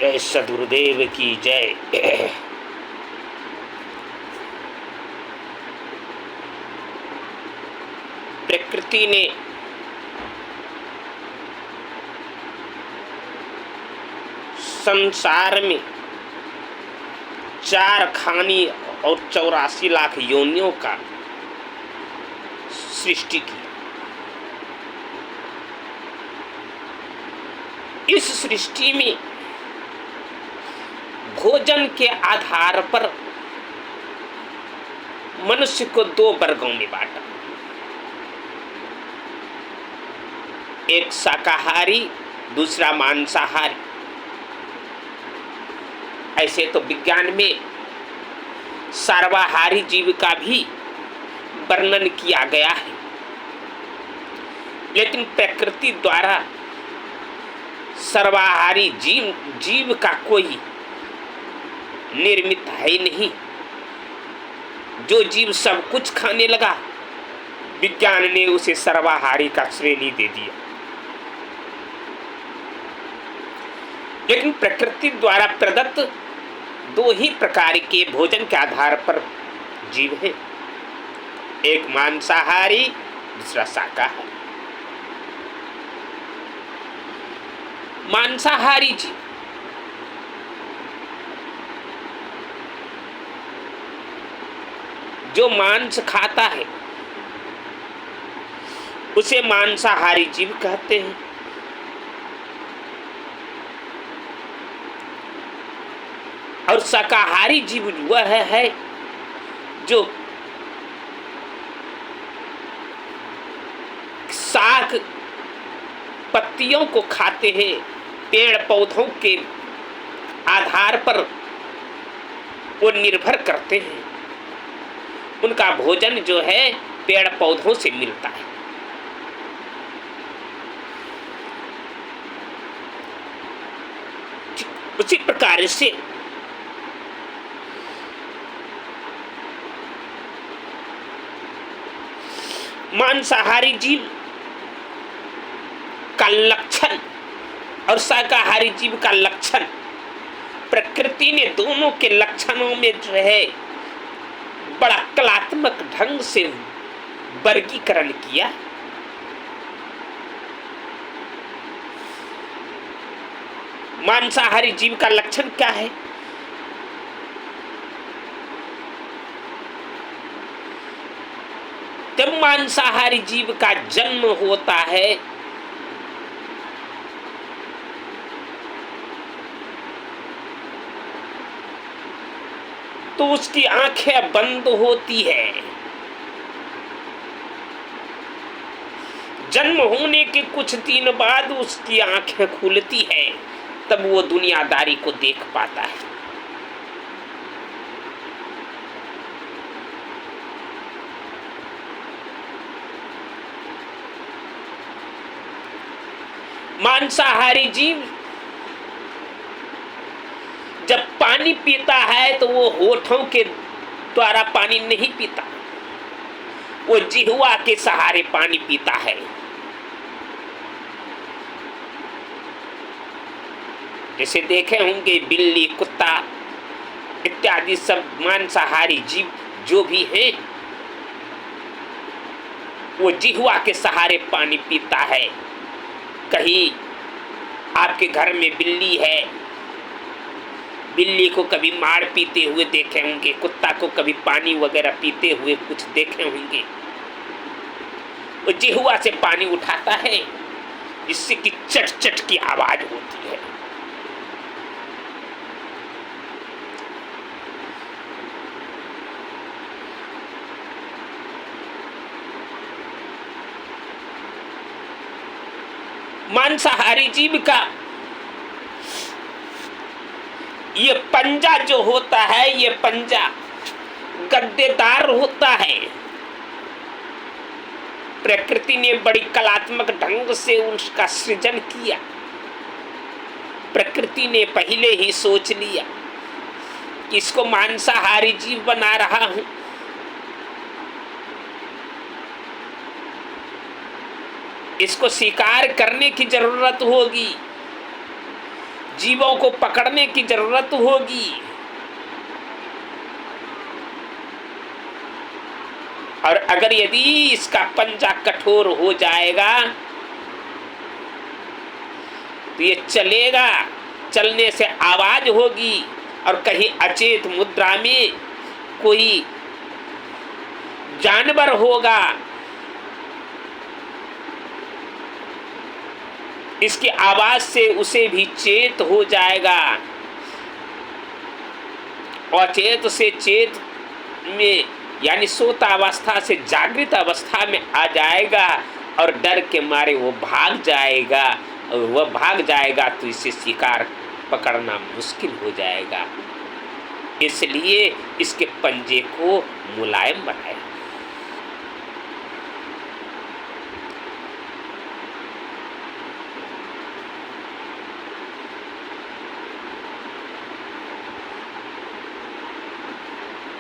जय सदगुरुदेव की जय। प्रकृति ने संसार में 4 खानी और 84 लाख योनियों का सृष्टि की। इस सृष्टि में भोजन के आधार पर मनुष्य को 2 वर्गों में बांटा। एक शाकाहारी, दूसरा मांसाहारी। ऐसे तो विज्ञान में सर्वाहारी जीव का भी वर्णन किया गया है, लेकिन प्रकृति द्वारा सर्वाहारी जीव का कोई निर्मित है नहीं। जो जीव सब कुछ खाने लगा, विज्ञान ने उसे सर्वाहारी का श्रेणी दे दिया। लेकिन प्रकृति द्वारा प्रदत्त 2 ही प्रकार के भोजन के आधार पर जीव हैं, एक मांसाहारी, दूसरा शाकाहारी। मांसाहारी जीव जो मांस खाता है उसे मांसाहारी जीव कहते हैं। और शाकाहारी जीव वह है जो शाक पत्तियों को खाते हैं, पेड़ पौधों के आधार पर वो निर्भर करते हैं। उनका भोजन जो है पेड़ पौधों से मिलता है। उसी प्रकार से मांसाहारी जीव का लक्षण और शाकाहारी जीव का लक्षण, प्रकृति ने दोनों के लक्षणों में जो है बड़ा कलात्मक ढंग से वर्गीकरण किया। मांसाहारी जीव का लक्षण क्या है? जब मांसाहारी जीव का जन्म होता है तो उसकी आंखें बंद होती है। जन्म होने के कुछ दिन बाद उसकी आंखें खुलती है, तब वो दुनियादारी को देख पाता है। मांसाहारी जीव जब पानी पीता है तो वो होठों के द्वारा पानी नहीं पीता, वो जिह्वा के सहारे पानी पीता है। जैसे देखे होंगे बिल्ली, कुत्ता इत्यादि सब मांसाहारी जीव जो भी हैं, वो जिह्वा के सहारे पानी पीता है। कहीं आपके घर में बिल्ली है, बिल्ली को कभी मार पीते हुए देखे होंगे, कुत्ता को कभी पानी वगैरह पीते हुए कुछ देखे होंगे। वो जिह्वा से पानी उठाता है, जिससे कि चट चट की आवाज होती है। मांसाहारी जीव का ये पंजा जो होता है, ये पंजा गद्देदार होता है। प्रकृति ने बड़ी कलात्मक ढंग से उसका सृजन किया। प्रकृति ने पहले ही सोच लिया कि इसको मांसाहारी जीव बना रहा हूं, इसको स्वीकार करने की जरूरत होगी, जीवों को पकड़ने की जरूरत होगी। और अगर यदि इसका पंजा कठोर हो जाएगा तो ये चलेगा, चलने से आवाज होगी, और कहीं अचेत मुद्रा में कोई जानवर होगा, इसकी आवाज से उसे भी चेत हो जाएगा, अचेत से चेत में यानी सोता अवस्था से जागृत अवस्था में आ जाएगा, और डर के मारे वो भाग जाएगा, और वह भाग जाएगा तो इसे शिकार पकड़ना मुश्किल हो जाएगा। इसलिए इसके पंजे को मुलायम बनाया।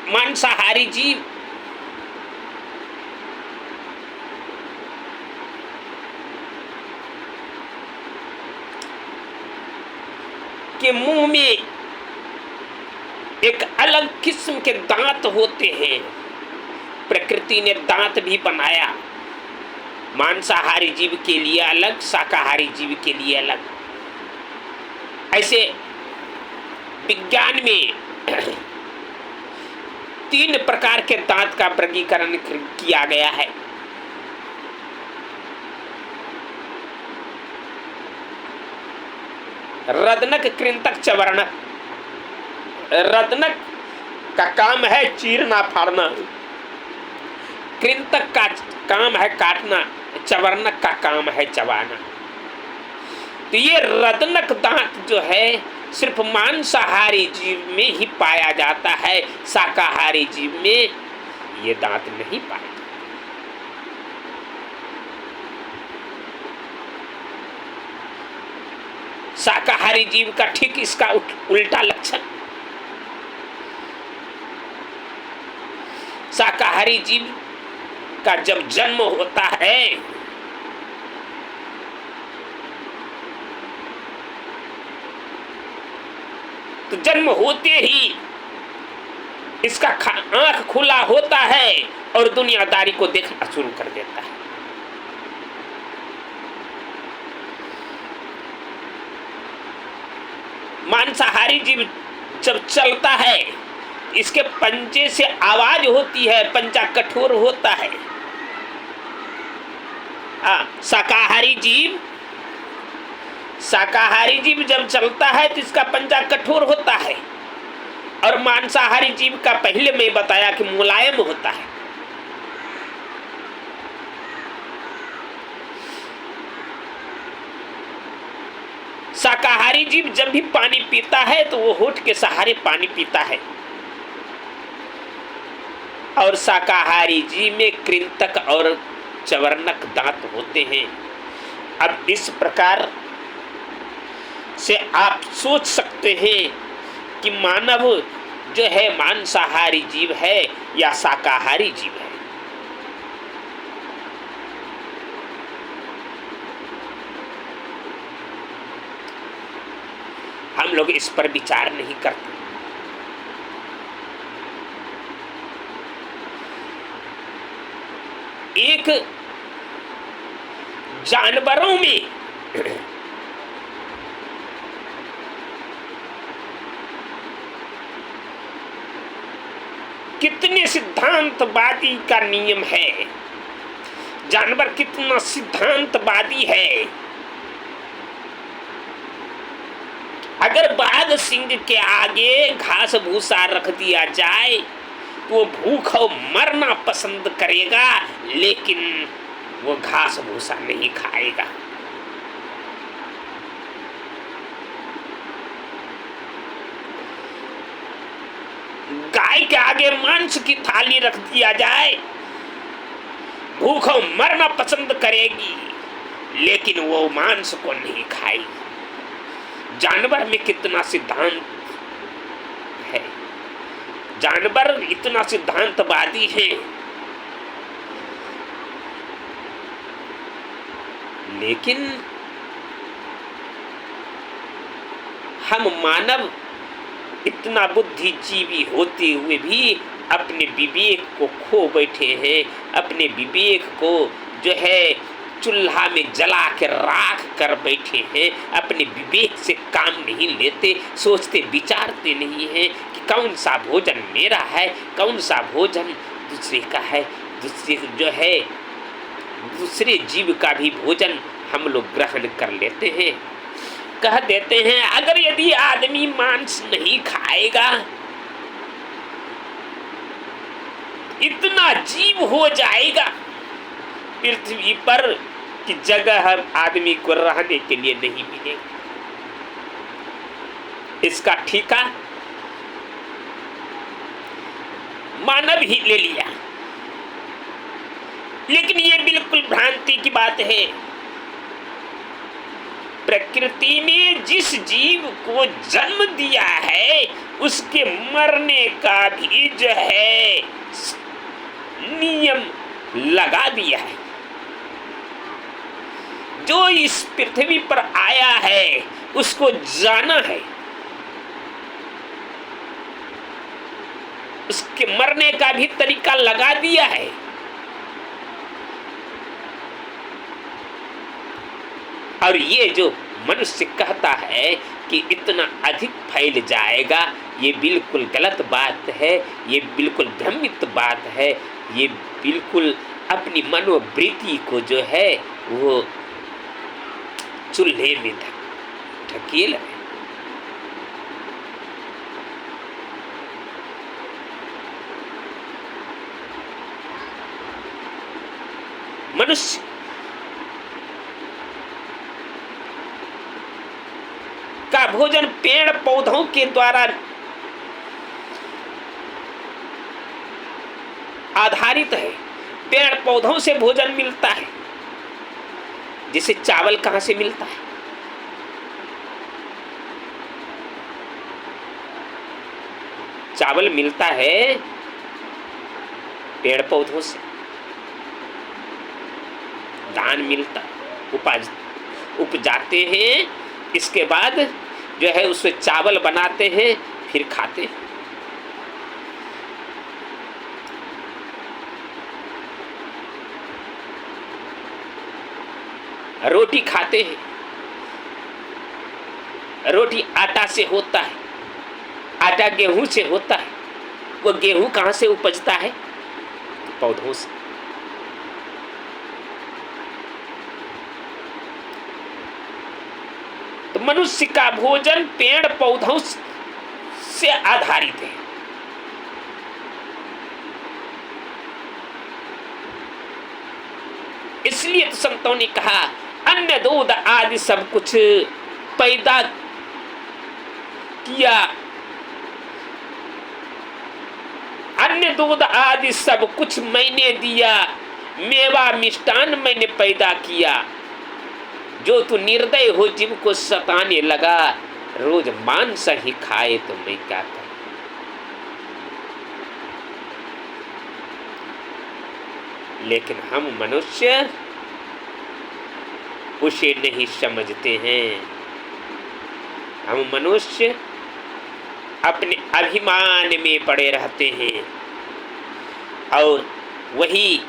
मांसाहारी जीव के मुंह में एक अलग किस्म के दांत होते हैं। प्रकृति ने दांत भी बनाया, मांसाहारी जीव के लिए अलग, शाकाहारी जीव के लिए अलग। ऐसे विज्ञान में 3 प्रकार के दांत का वर्गीकरण किया गया है। रदनक, कृंतक, चवर्णक। रदनक का काम है चीरना फाड़ना, कृंतक का काम है काटना, चवर्णक का काम है चबाना। तो ये रदनक दांत जो है सिर्फ मांसाहारी जीव में ही पाया जाता है, शाकाहारी जीव में ये दांत नहीं पाया जाता। शाकाहारी जीव का ठीक इसका उल्टा लक्षण। शाकाहारी जीव का जब जन्म होता है तो जन्म होते ही इसका आंख खुला होता है और दुनियादारी को देखना शुरू कर देता है। मांसाहारी जीव जब चलता है इसके पंजे से आवाज होती है, पंजा कठोर होता है। शाकाहारी जीव जब चलता है तो इसका पंजा कठोर होता है, और मांसाहारी जीव का पहले मैं बताया कि मुलायम होता है। शाकाहारी जीव जब भी पानी पीता है तो वो होठ के सहारे पानी पीता है, और शाकाहारी जीव में कृंतक और चवर्णक दांत होते हैं। अब इस प्रकार से आप सोच सकते हैं कि मानव जो है मांसाहारी जीव है या शाकाहारी जीव है। हम लोग इस पर विचार नहीं करते। एक जानवरों में कितने सिद्धांतवादी का नियम है, जानवर कितना सिद्धांतवादी है। अगर बाघ सिंह के आगे घास भूसा रख दिया जाए तो वो भूखा मरना पसंद करेगा, लेकिन वो घास भूसा नहीं खाएगा। गाय के आगे मांस की थाली रख दिया जाए, भूखा मरना पसंद करेगी, लेकिन वो मांस को नहीं खाएगी। जानवर में कितना सिद्धांत है, जानवर इतना सिद्धांतवादी है। लेकिन हम मानव इतना बुद्धिजीवी होते हुए भी अपने विवेक को खो बैठे हैं, अपने विवेक को जो है चूल्हा में जला के राख कर बैठे हैं, अपने विवेक से काम नहीं लेते, सोचते विचारते नहीं हैं कि कौन सा भोजन मेरा है, कौन सा भोजन दूसरे का है। दूसरे जो है दूसरे जीव का भी भोजन हम लोग ग्रहण कर लेते हैं। कह देते हैं अगर यदि आदमी मांस नहीं खाएगा, इतना जीव हो जाएगा पृथ्वी पर कि जगह हर आदमी को रहने के लिए नहीं मिलेगी। इसका ठेका मानव ही ले लिया। लेकिन ये बिल्कुल भ्रांति की बात है। प्रकृति ने जिस जीव को जन्म दिया है उसके मरने का भी जो है नियम लगा दिया है। जो इस पृथ्वी पर आया है उसको जाना है, उसके मरने का भी तरीका लगा दिया है। और ये जो मनुष्य कहता है कि इतना अधिक फैल जाएगा, ये बिल्कुल गलत बात है, ये बिल्कुल भ्रमित बात है, ये बिल्कुल अपनी मनोवृत्ति को जो है वो चूल्हे में ढकेल है। मनुष्य का भोजन पेड़ पौधों के द्वारा आधारित है। पेड़ पौधों से भोजन मिलता है। जैसे चावल कहां से मिलता है? चावल मिलता है पेड़ पौधों से, धान मिलता उपजाते हैं, इसके बाद जो है उससे चावल बनाते हैं, फिर खाते हैं। रोटी खाते हैं, रोटी आटा से होता है, आटा गेहूं से होता है। वो गेहूं कहां से उपजता है? पौधों से। तो मनुष्य का भोजन पेड़ पौधों से आधारित है। इसलिए तो संतों ने कहा अन्न दूध आदि सब कुछ पैदा किया, अन्न दूध आदि सब कुछ मैंने दिया, मेवा मिष्टान मैंने पैदा किया। जो तू निर्दय हो जिनको सताने लगा, रोज मांस ही खाए तो मैं क्या करूं। लेकिन हम मनुष्य उसे नहीं समझते हैं। हम मनुष्य अपने अभिमान में पड़े रहते हैं और वही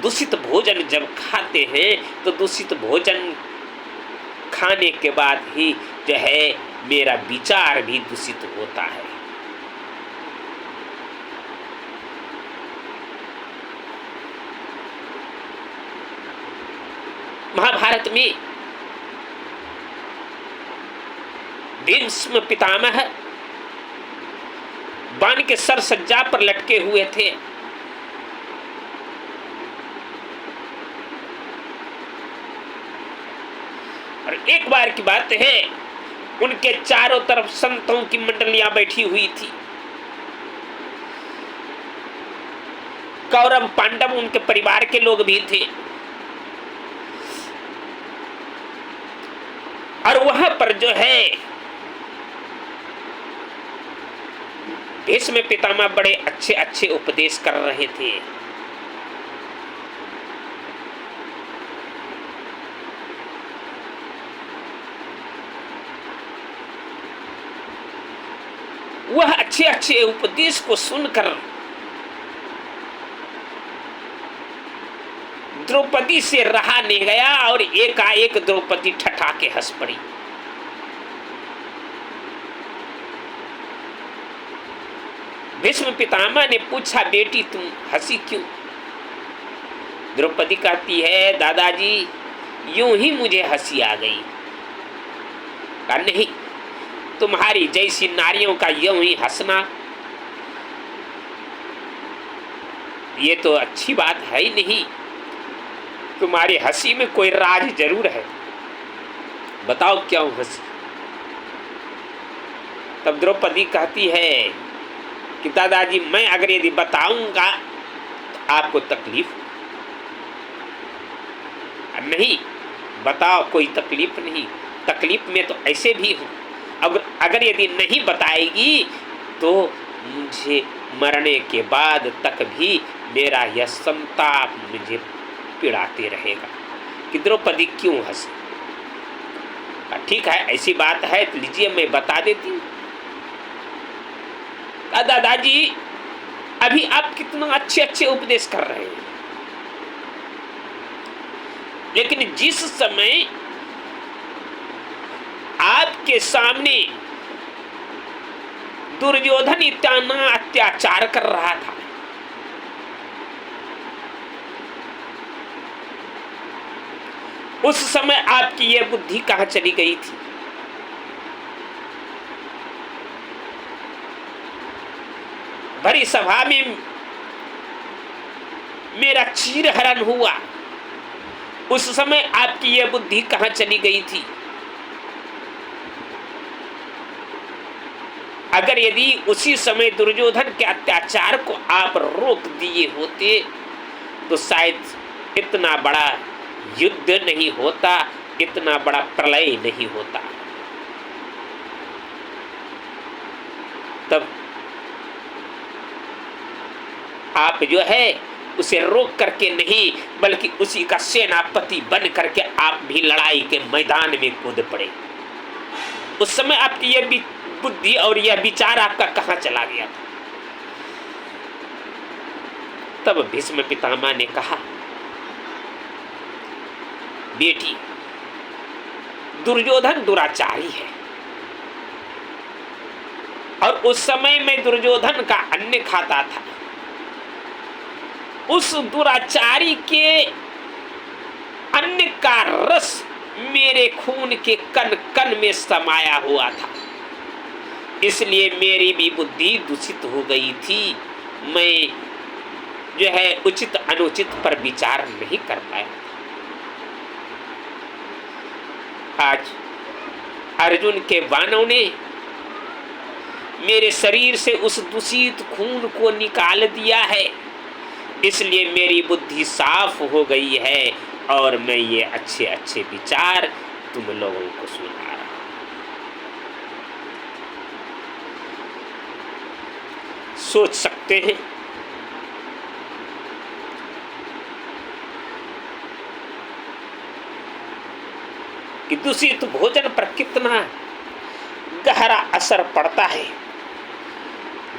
दूषित भोजन जब खाते हैं तो दूषित भोजन खाने के बाद ही जो है मेरा विचार भी दूषित होता है। महाभारत में भीष्म पितामह बाण के सर सज्जा पर लटके हुए थे। और एक बार की बात है, उनके चारों तरफ संतों की मंडलियां बैठी हुई थी। कौरव पांडव उनके परिवार के लोग भी थे। और वहां पर जो है भीष्म पितामह बड़े अच्छे अच्छे उपदेश कर रहे थे। वह अच्छे अच्छे उपदेश को सुनकर द्रौपदी से रहा नहीं गया और एकाएक द्रौपदी ठठा के हंस पड़ी। भीष्म पितामह ने पूछा, बेटी तुम हंसी क्यों? द्रौपदी कहती है, दादाजी यूं ही मुझे हंसी आ गई। कहा नहीं, तुम्हारी जैसी नारियों का यूं ही हंसना ये तो अच्छी बात है ही नहीं। तुम्हारी हंसी में कोई राज जरूर है, बताओ क्यों हंसी? तब द्रौपदी कहती है कि दादाजी मैं अगर यदि बताऊंगा तो आपको तकलीफ नहीं। बताओ, कोई तकलीफ नहीं। तकलीफ में तो ऐसे भी हूं। अगर यदि नहीं बताएगी तो मुझे मरने के बाद तक भी मेरा यह संताप मुझे पिड़ाते रहेगा कि द्रौपदी क्यों हंसी। ठीक है, ऐसी बात है तो लीजिए मैं बता देती हूँ। दादाजी अभी आप कितना अच्छे अच्छे उपदेश कर रहे हैं, लेकिन जिस समय आपके सामने दुर्योधन इतना अत्याचार कर रहा था, उस समय आपकी यह बुद्धि कहां चली गई थी? भरी सभा में मेरा चीरहरण हुआ, उस समय आपकी यह बुद्धि कहां चली गई थी? अगर यदि उसी समय दुर्योधन के अत्याचार को आप रोक दिए होते तो शायद इतना बड़ा युद्ध नहीं होता, इतना बड़ा प्रलय नहीं होता। तब आप जो है उसे रोक करके नहीं, बल्कि उसी का सेनापति बन करके आप भी लड़ाई के मैदान में कूद पड़े। उस समय आपकी यह बुद्धि और यह विचार आपका कहां चला गया? तब भीष्म पितामह ने कहा, बेटी दुर्योधन दुराचारी है, और उस समय मैं दुर्योधन का अन्न खाता था। उस दुराचारी के अन्न का रस मेरे खून के कण कण में समाया हुआ था, इसलिए मेरी भी बुद्धि दूषित हो गई थी। मैं जो है उचित अनुचित पर विचार नहीं कर पाया। आज अर्जुन के बाणों ने मेरे शरीर से उस दूषित खून को निकाल दिया है, इसलिए मेरी बुद्धि साफ हो गई है और मैं ये अच्छे अच्छे विचार तुम लोगों को सुना रहा हूं। सोच सकते हैं कि दूषित भोजन पर कितना गहरा असर पड़ता है।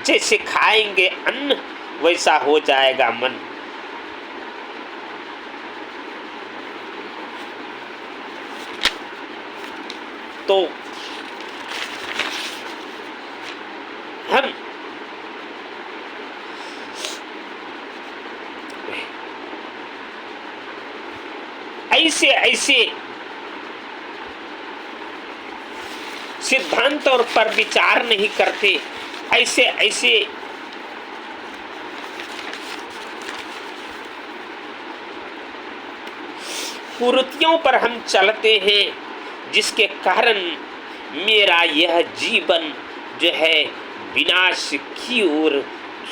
जैसे खाएंगे अन्न वैसा हो जाएगा मन। तो हम ऐसे ऐसे सिद्धांतों पर विचार नहीं करते, ऐसे ऐसे कुरीतियों पर हम चलते हैं, जिसके कारण मेरा यह जीवन जो है विनाश की ओर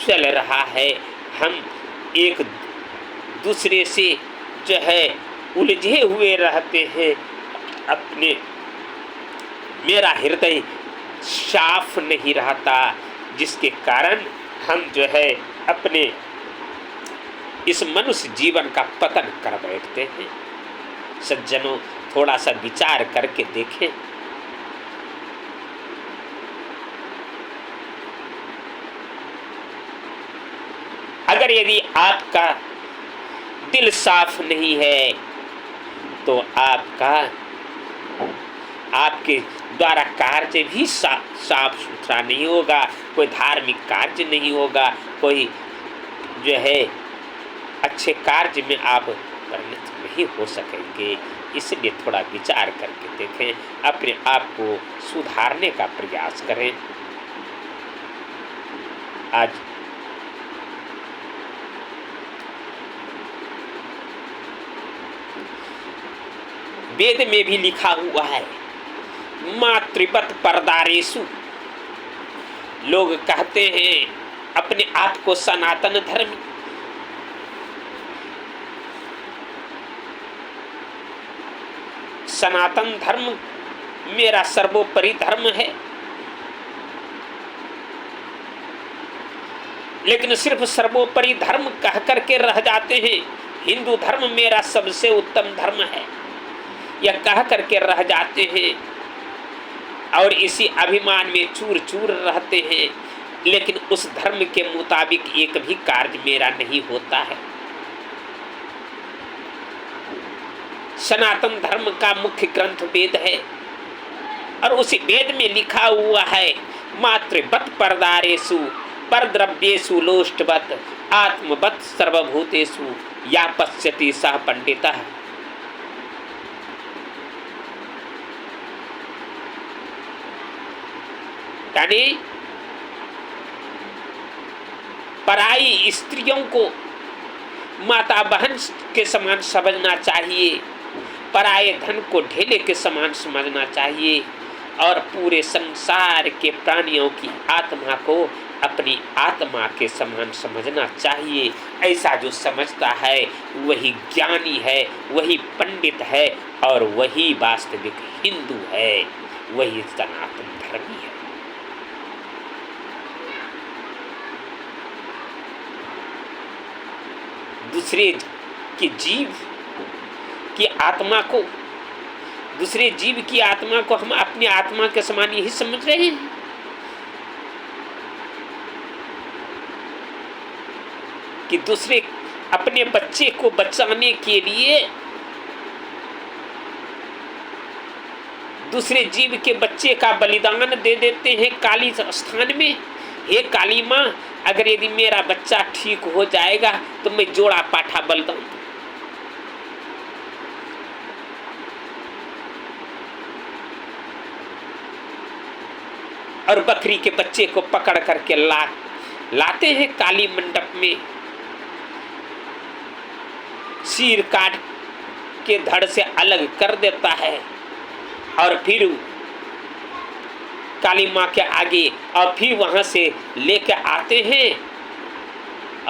चल रहा है। हम एक दूसरे से जो है उलझे हुए रहते हैं। अपने मेरा हृदय साफ नहीं रहता, जिसके कारण हम जो है अपने इस मनुष्य जीवन का पतन कर बैठते हैं। सज्जनों, थोड़ा सा विचार करके देखें। अगर यदि आपका दिल साफ नहीं है तो आपके द्वारा कार्य भी साफ सुथरा नहीं होगा, कोई धार्मिक कार्य नहीं होगा, कोई जो है अच्छे कार्य में आप परिणत नहीं हो सकेंगे। इसलिए थोड़ा विचार करके देखें, अपने आप को सुधारने का प्रयास करें। आज वेद में भी लिखा हुआ है, मातृवत परदारेषु। लोग कहते हैं अपने आप को सनातन धर्म, सनातन धर्म मेरा सर्वोपरि धर्म है, लेकिन सिर्फ सर्वोपरि धर्म कह करके रह जाते हैं। हिंदू धर्म मेरा सबसे उत्तम धर्म है, यह कह करके रह जाते हैं और इसी अभिमान में चूर चूर रहते हैं, लेकिन उस धर्म के मुताबिक एक भी कार्य मेरा नहीं होता है। सनातन धर्म का मुख्य ग्रंथ वेद है और उसी वेद में लिखा हुआ है, मातृवत परदारेषु परद्रव्येषु लोष्टवत आत्मवत सर्वभूतेषु या पश्यति सः पंडितः। यानी पराई स्त्रियों को माता बहन के समान समझना चाहिए, पराये धन को ढेले के समान समझना चाहिए और पूरे संसार के प्राणियों की आत्मा को अपनी आत्मा के समान समझना चाहिए। ऐसा जो समझता है वही ज्ञानी है, वही पंडित है और वही वास्तविक हिंदू है, वही सनातन धर्मी है। दूसरे की जीव की आत्मा को, दूसरे जीव की आत्मा को हम अपनी आत्मा के समान यही समझ रहे हैं। कि दूसरे अपने बच्चे को बचाने के लिए दूसरे जीव के बच्चे का बलिदान दे देते हैं काली स्थान में। हे काली माँ, अगर यदि मेरा बच्चा ठीक हो जाएगा तो मैं जोड़ा पाठा बलिदान दूं। और बकरी के बच्चे को पकड़ करके लाते हैं काली मंडप में, सिर काट के धड़ से अलग कर देता है और फिर काली माँ के आगे और फिर वहां से लेके आते हैं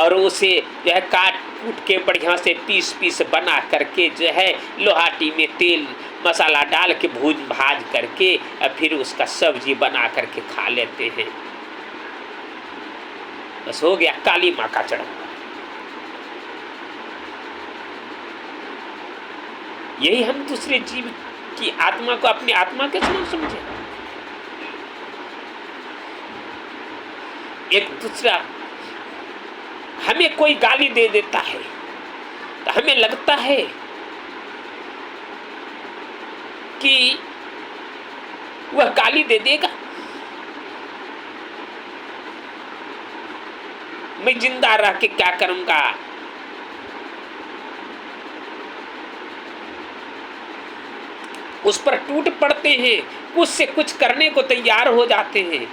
और उसे जो है काट कूट के बढ़िया से पीस पीस बना करके जो है लोहाटी में तेल मसाला डाल के भूज भाज करके और फिर उसका सब्जी बना करके खा लेते हैं। बस हो गया काली माँ का चढ़ावा। यही हम दूसरे जीव की आत्मा को अपनी आत्मा के समान समझे। एक दूसरा हमें कोई गाली दे देता है तो हमें लगता है कि वह गाली दे देगा, मैं जिंदा रह के क्या करूंगा। उस पर टूट पड़ते हैं, उससे कुछ करने को तैयार हो जाते हैं।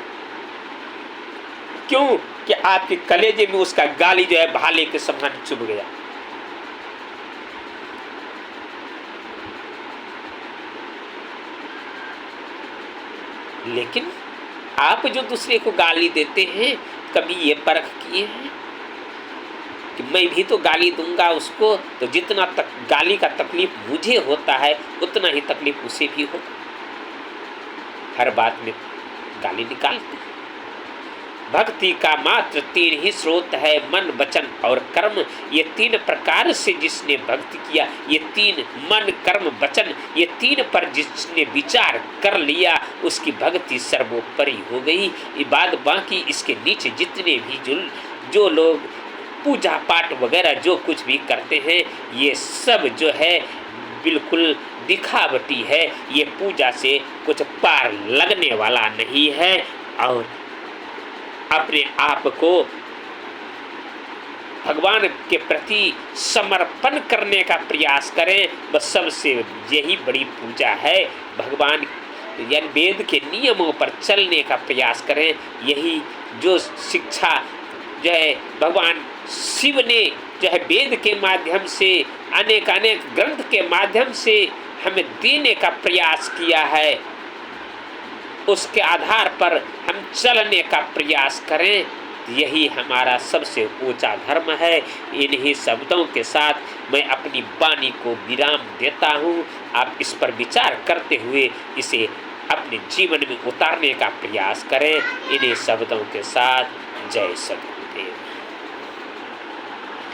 क्यों? कि आपके कलेजे में उसका गाली जो है भाले के समान चुभ गया। लेकिन आप जो दूसरे को गाली देते हैं, कभी ये परख किए हैं कि मैं भी तो गाली दूंगा उसको, तो जितना तक गाली का तकलीफ मुझे होता है उतना ही तकलीफ उसे भी होगा। हर बात में गाली निकालते हैं। भक्ति का मात्र 3 ही स्रोत है, मन वचन और कर्म। ये 3 प्रकार से जिसने भक्ति किया, ये 3 मन कर्म वचन, ये 3 पर जिसने विचार कर लिया उसकी भक्ति सर्वोपरि हो गई। ये बात बाकी इसके नीचे जितने भी जो लोग पूजा पाठ वगैरह जो कुछ भी करते हैं ये सब जो है बिल्कुल दिखावटी है। ये पूजा से कुछ पार लगने वाला नहीं है। और अपने आप को भगवान के प्रति समर्पण करने का प्रयास करें, बस सबसे यही बड़ी पूजा है। भगवान यानी वेद के नियमों पर चलने का प्रयास करें। यही जो शिक्षा जो है भगवान शिव ने जो है वेद के माध्यम से अनेक ग्रंथ के माध्यम से हमें देने का प्रयास किया है, उसके आधार पर हम चलने का प्रयास करें। यही हमारा सबसे ऊंचा धर्म है। इन्हीं शब्दों के साथ मैं अपनी वाणी को विराम देता हूँ। आप इस पर विचार करते हुए इसे अपने जीवन में उतारने का प्रयास करें। इन्हीं शब्दों के साथ जय सद्गुरु।